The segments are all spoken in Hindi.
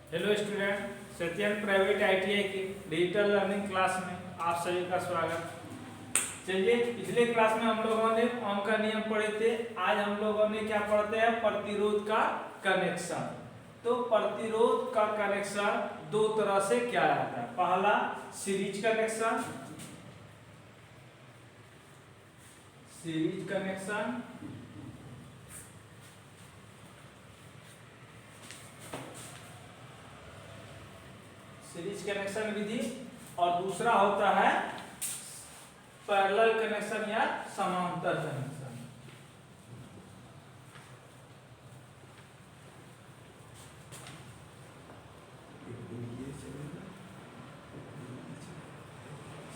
Hello student, Satyan private ITI के डिजिटल लर्निंग क्लास में आप सभी का स्वागत। चलिए, पिछले क्लास में हम लोगों ने ओम का नियम पढ़े थे। आज हम लोगों ने क्या पढ़ते हैं? प्रतिरोध का कनेक्शन। तो प्रतिरोध का कनेक्शन दो तरह से क्या रहता है। पहला सीरीज कनेक्शन, सीरीज कनेक्शन विधि, और दूसरा होता है पैरेलल कनेक्शन या समांतर कनेक्शन।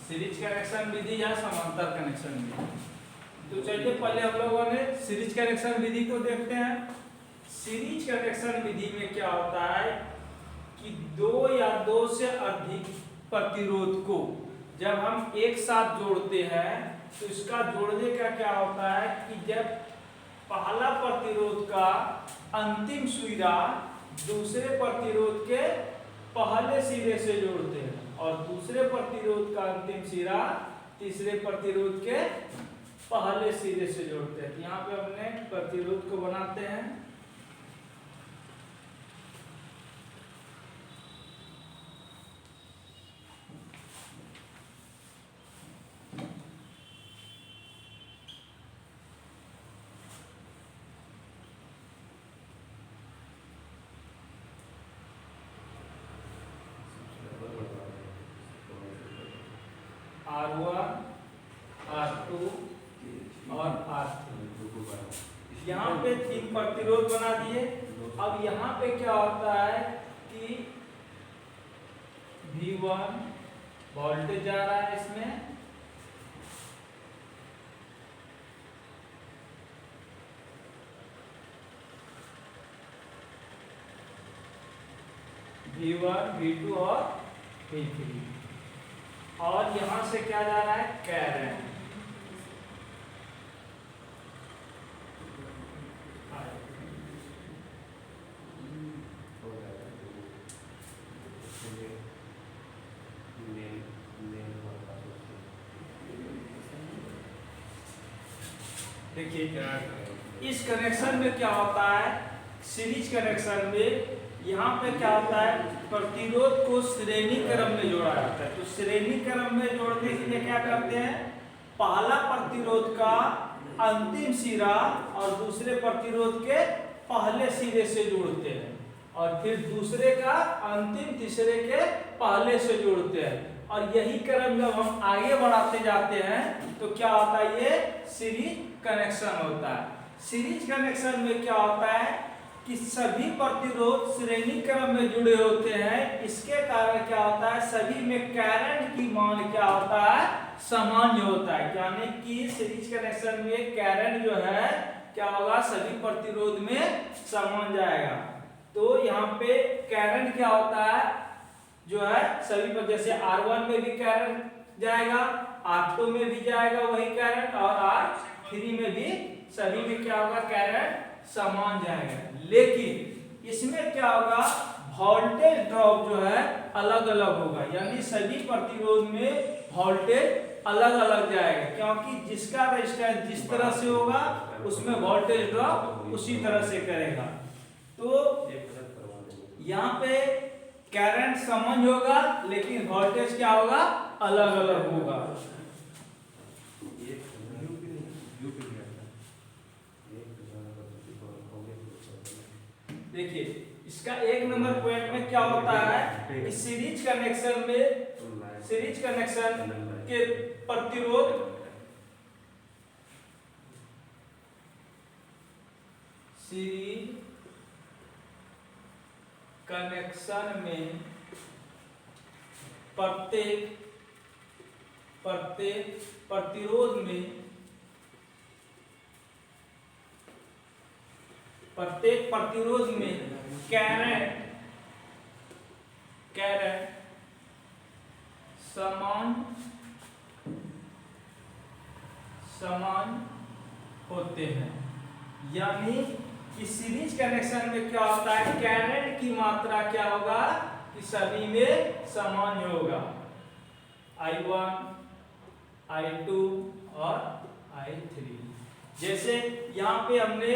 सीरीज कनेक्शन विधि या समांतर कनेक्शन विधि। तो चलिए, पहले हम लोगों ने सीरीज कनेक्शन विधि को देखते हैं। सीरीज कनेक्शन विधि में क्या होता है कि दो या दो से अधिक प्रतिरोध को जब हम एक साथ जोड़ते हैं तो इसका जोड़ने का क्या होता है कि जब पहला प्रतिरोध का अंतिम सिरा दूसरे प्रतिरोध के पहले सिरे से जोड़ते हैं और दूसरे प्रतिरोध का अंतिम सिरा तीसरे प्रतिरोध के पहले सिरे से जोड़ते हैं। यहाँ पे हमने प्रतिरोध को बनाते हैं। R1, R2 और R3। यहाँ पे तीन प्रतिरोध बना दिए। अब यहाँ पे क्या होता है कि V1 वोल्टेज जा रहा है इसमें, V1, V2 और V3, और यहां से क्या जा रहा है? करंट। देखिए, इस कनेक्शन में क्या होता है, सीरीज कनेक्शन में यहाँ पे क्या होता है, प्रतिरोध को श्रेणी क्रम में जोड़ा जाता है। तो श्रेणी क्रम में जोड़ने के लिए क्या करते हैं? पहला प्रतिरोध का अंतिम सिरा और दूसरे प्रतिरोध के पहले सिरे से जोड़ते हैं और फिर दूसरे का अंतिम तीसरे के पहले से जोड़ते हैं। और यही क्रम जब हम आगे बढ़ाते जाते हैं तो क्या होता है? ये सीरीज कनेक्शन होता है। सीरीज कनेक्शन में क्या होता है कि सभी प्रतिरोध श्रेणी क्रम में जुड़े होते हैं। इसके कारण क्या होता है? सभी में करंट की मान क्या होता है? सामान्य होता है। यानी कि सीरीज कनेक्शन में करंट जो है क्या होगा? सभी प्रतिरोध में समान जाएगा। तो यहाँ पे करंट क्या होता है जो है सभी पर, जैसे R1 में भी करंट जाएगा, R2 में भी जाएगा वही करंट, और R3 में भी सभी में क्या होगा? करंट समान जाएगा। लेकिन इसमें क्या होगा? वोल्टेज ड्रॉप जो है अलग अलग होगा। यानी सभी प्रतिरोध में वोल्टेज अलग अलग जाएगा, क्योंकि जिसका रेजिस्टेंस जिस तरह से होगा उसमें वोल्टेज ड्रॉप उसी तरह से करेगा। तो यहाँ पे करंट समान होगा लेकिन वोल्टेज क्या होगा? अलग अलग होगा। देखिए, इसका एक नंबर पॉइंट में क्या होता है कि सीरीज कनेक्शन के प्रतिरोध सीरीज कनेक्शन में प्रत्येक प्रतिरोध में करंट समान होते हैं। यानी कि सीरीज कनेक्शन में क्या होता है, करंट की मात्रा क्या होगा कि सभी में सामान्य होगा, I1 I2 और I3। जैसे यहाँ पे हमने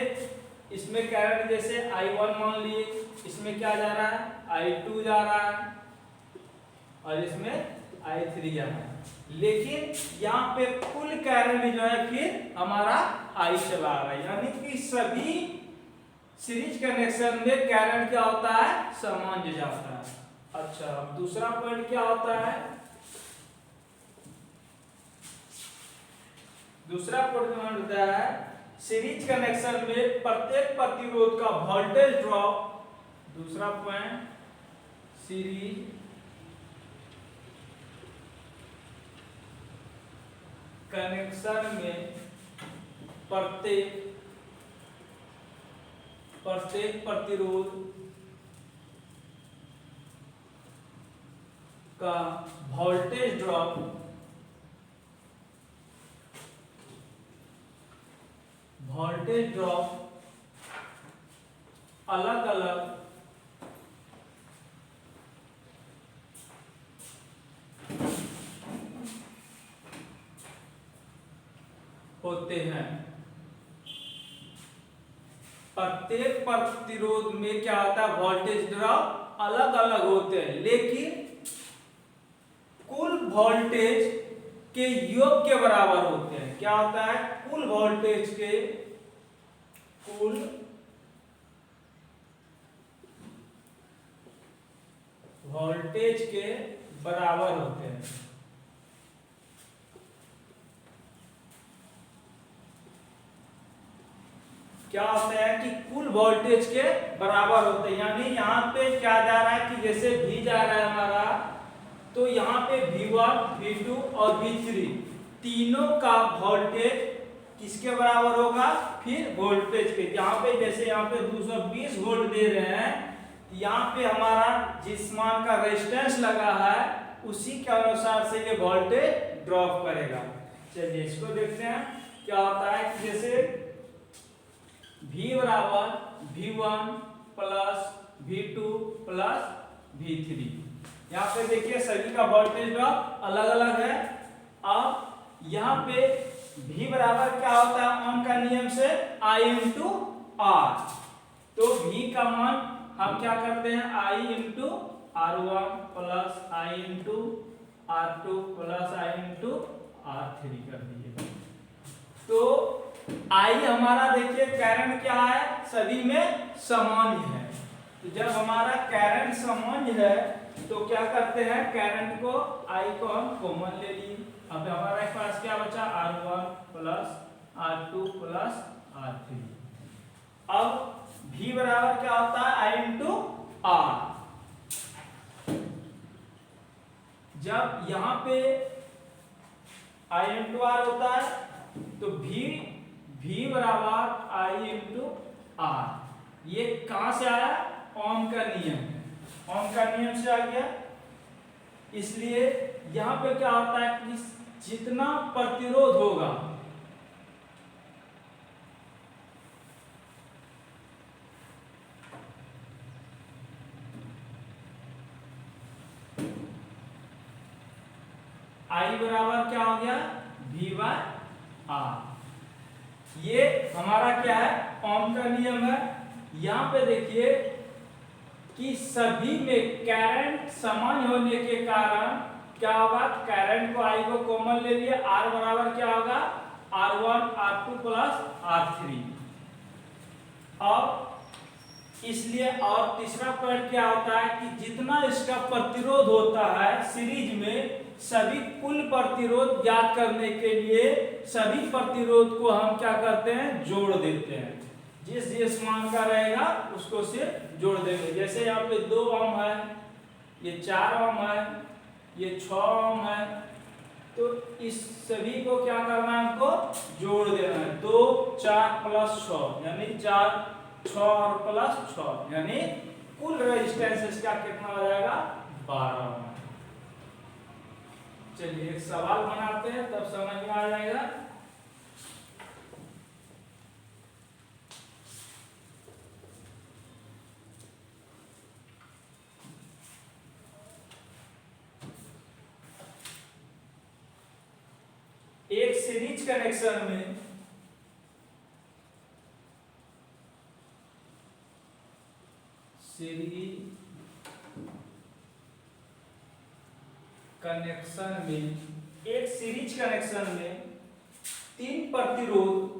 इसमें करंट जैसे I1 मान लिए, इसमें क्या जा रहा है I2 जा रहा है और इसमें I3 जा रहा है, लेकिन यहाँ पे कुल करंट जो है फिर हमारा I चला रहा है, यानी कि सभी सीरीज कनेक्शन में करंट क्या होता है, सामान्य जाता है। अच्छा, दूसरा पॉइंट क्या होता है, दूसरा पॉइंट होता है सीरीज कनेक्शन में प्रत्येक प्रतिरोध का वोल्टेज ड्रॉप। दूसरा पॉइंट, सीरीज कनेक्शन में प्रत्येक प्रतिरोध का वोल्टेज ड्रॉप अलग अलग होते हैं। प्रत्येक प्रतिरोध में क्या होता है, वोल्टेज ड्रॉप अलग अलग होते हैं, लेकिन कुल वोल्टेज के योग के बराबर होते हैं। क्या होता है, कुल वोल्टेज के बराबर होते हैं। क्या होता है कि कुल वोल्टेज के बराबर होते हैं, यानी यहाँ पे क्या जा रहा है कि जैसे V जा रहा है हमारा, तो यहाँ पे V1, V2 और V3 तीनों का वोल्टेज किसके बराबर होगा, फिर वोल्टेज के। यहाँ पे जैसे यहाँ पे 220 वोल्ट दे रहे हैं, यहाँ पे हमारा जिस मान का रेजिस्टेंस लगा है उसी के अनुसार से ये वोल्टेज ड्रॉप करेगा। चलिए इसको देखते हैं क्या होता है कि जैसे V बराबर V1 plus V2 plus V3, यहाँ पे देखिए सभी का वोल्टेज ड्रॉप अलग अलग है। अब यहाँ पे V बराबर क्या होता है, ओम का नियम से I इंटू R, तो V का मान हम क्या करते हैं I into R1 plus I into R2 plus I into R3 कर दीजिए। तो I हमारा देखिए करंट क्या है, सभी में सामान्य है। तो जब हमारा करंट सामान्य है तो क्या करते हैं, करंट को I को हम कॉमन ले लिए। अब हमारे पास क्या बचा, R1 plus R2 plus R3। अब V बराबर क्या होता है I इंटू R। जब यहाँ पे I इंटू R होता है तो V बराबर I इंटू R, ये कहां से आया, ओम का नियम है, ओम का नियम से आ गया। इसलिए यहाँ पे क्या होता है कि जितना प्रतिरोध होगा I बराबर क्या हो गया, V बाय R। ये हमारा क्या है, ओम का नियम है। यहाँ पे देखिए कि सभी में करंट समान होने के कारण क्या होगा, करंट को I को कॉमन ले लिया, R बराबर क्या होगा R1 R2 प्लस R3। अब इसलिए और तीसरा पॉइंट क्या होता है कि जितना इसका प्रतिरोध होता है सीरीज में, सभी कुल प्रतिरोध ज्ञात करने के लिए सभी प्रतिरोध को हम क्या करते हैं, जोड़ देते हैं। जिस जिस मान का रहेगा उसको सिर्फ जोड़ देंगे। जैसे यहाँ पे 2 ओम है, ये 4 ओम है, ये 6 ओम है, तो इस सभी को क्या करना है, हमको जोड़ देना है। 2 4 प्लस 6 यानी 4 6 और प्लस 6 यानी कुल रेजिस्टेंस इसका कितना हो जाएगा, 12 ओम। चलिए एक सवाल बनाते हैं तब समझ में आ जाएगा। एक सीरीज कनेक्शन में एक सीरीज कनेक्शन में तीन प्रतिरोध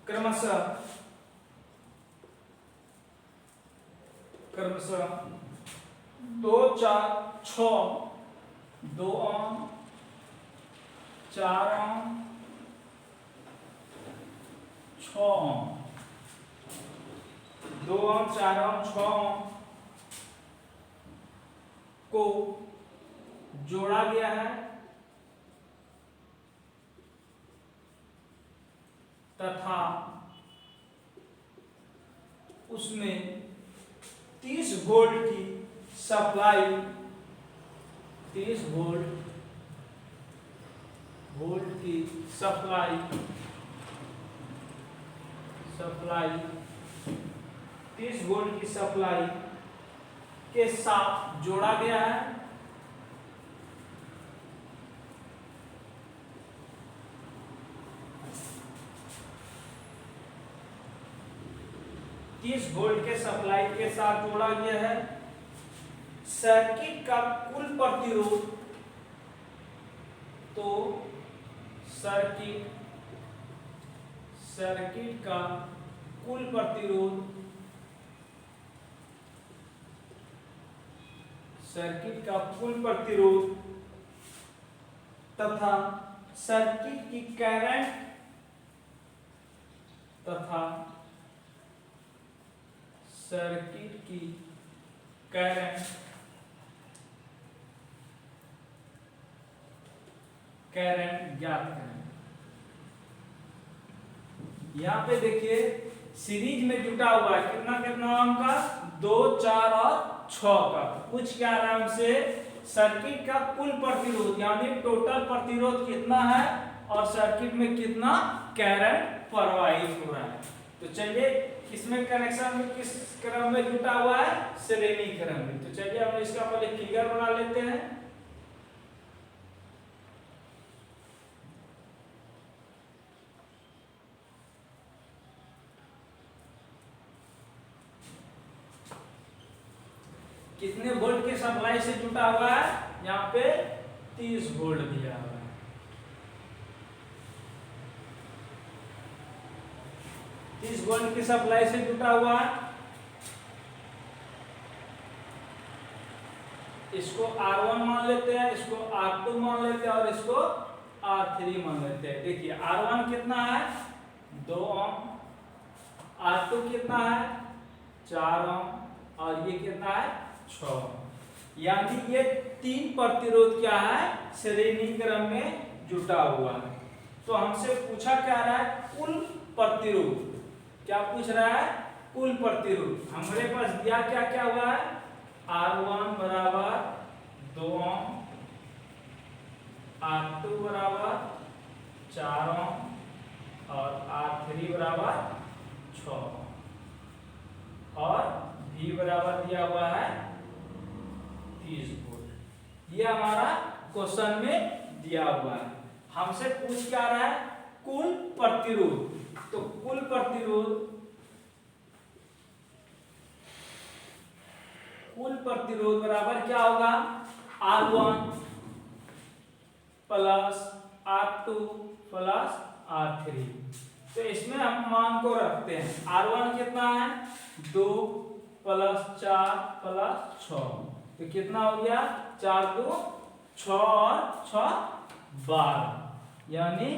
क्रमशः 2, 4, 6, 2 ओम, 4 ओम, 6 ओम, 2 ओम, 4 ओम, 6 ओम को जोड़ा गया है तथा उसमें 30 वोल्ट की सप्लाई 30 वोल्ट की सप्लाई 30 वोल्ट की सप्लाई के साथ जोड़ा गया है। वोल्ट के सप्लाई के साथ जोड़ा गया है। सर्किट का कुल प्रतिरोध तो सर्किट का कुल प्रतिरोध तथा सर्किट की करंट ज्ञात करें। यहाँ पे देखिए सीरीज में जुटा हुआ है कितना ओम का 2, 4 और 6 का। पूछ के आराम से सर्किट का कुल प्रतिरोध यानी टोटल प्रतिरोध कितना है और सर्किट में कितना करंट प्रवाहित हो रहा है। तो चलिए इसमें कनेक्शन में किस क्रम में जुटा हुआ है, श्रेणी क्रम में। तो चलिए हम इसका पहले फिगर बना लेते हैं। कितने वोल्ट के सप्लाई से जुटा हुआ है, यहाँ पे 30 वोल्ट दिया हुआ है। वोल्ट की सप्लाई से जुटा हुआ है। इसको R1 मान लेते हैं, इसको R2 मान लेते हैं और इसको R3 मान लेते हैं। देखिए R1 कितना है 2 ओम, R2 कितना है 4 ओम और ये कितना है 6 ओम। यानी ये तीन प्रतिरोध क्या है श्रेणी क्रम में जुटा हुआ है। तो हमसे पूछा क्या रहा है कुल प्रतिरोध, क्या पूछ रहा है कुल प्रतिरोध। हमारे पास दिया क्या क्या हुआ है R1 बराबर 2 ओम, R2 बराबर 4 ओम और R3 बराबर 6 ओम और V बराबर दिया हुआ है 30 वोल्ट। ये हमारा क्वेश्चन में दिया हुआ है। हमसे पूछ क्या रहा है कुल प्रतिरोध। तो कुल प्रतिरोध बराबर क्या होगा R1 plus R2 plus R3। तो इसमें हम मान को रखते हैं। R1 कितना है 2 प्लस 4 प्लस 6, तो कितना हो गया 4 2 6 और 6 12, यानी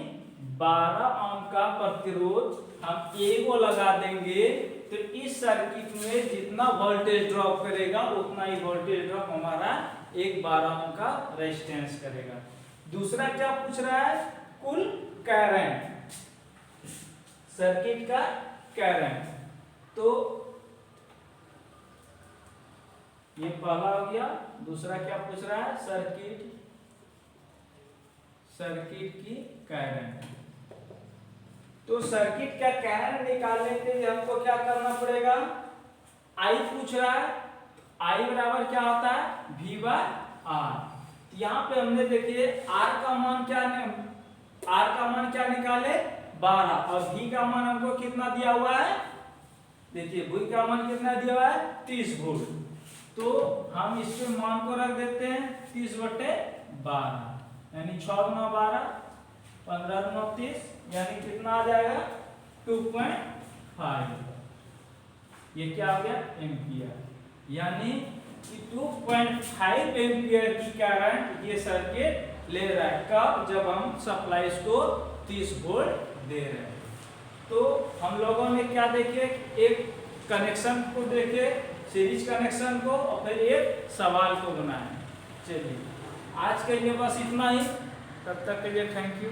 12 ओम का प्रतिरोध हम ए को लगा देंगे। तो इस सर्किट में जितना वोल्टेज ड्रॉप करेगा उतना ही वोल्टेज ड्रॉप हमारा एक 12 ओम का रेजिस्टेंस करेगा। दूसरा क्या पूछ रहा है कुल करंट, सर्किट का करंट। तो ये पहला हो गया। दूसरा क्या पूछ रहा है सर्किट की करंट। तो सर्किट का करंट निकालने के लिए हमको क्या करना पड़ेगा, आई पूछ रहा है I बराबर क्या होता है V बाय R। यहाँ पे हमने देखिए R का मान क्या निकाले 12 और V का मान हमको कितना दिया हुआ है, देखिए V का मान कितना दिया हुआ है 30 वोल्ट। तो हम इसके मान को रख देते हैं 30/12 यानी 6 × 12 15 × 30 यानी कितना आ जाएगा 2.5। ये क्या हो गया एम्पियर, यानी कि 2.5 एम्पियर की करंट ये सर्किट ले रहा है। कब? जब हम सप्लाई को 30 वोल्ट दे रहे हैं। तो हम लोगों ने क्या देखे, एक कनेक्शन को देखे सीरीज कनेक्शन को और फिर एक सवाल को बनाए। चलिए आज के लिए बस इतना ही, तब तक के लिए थैंक यू।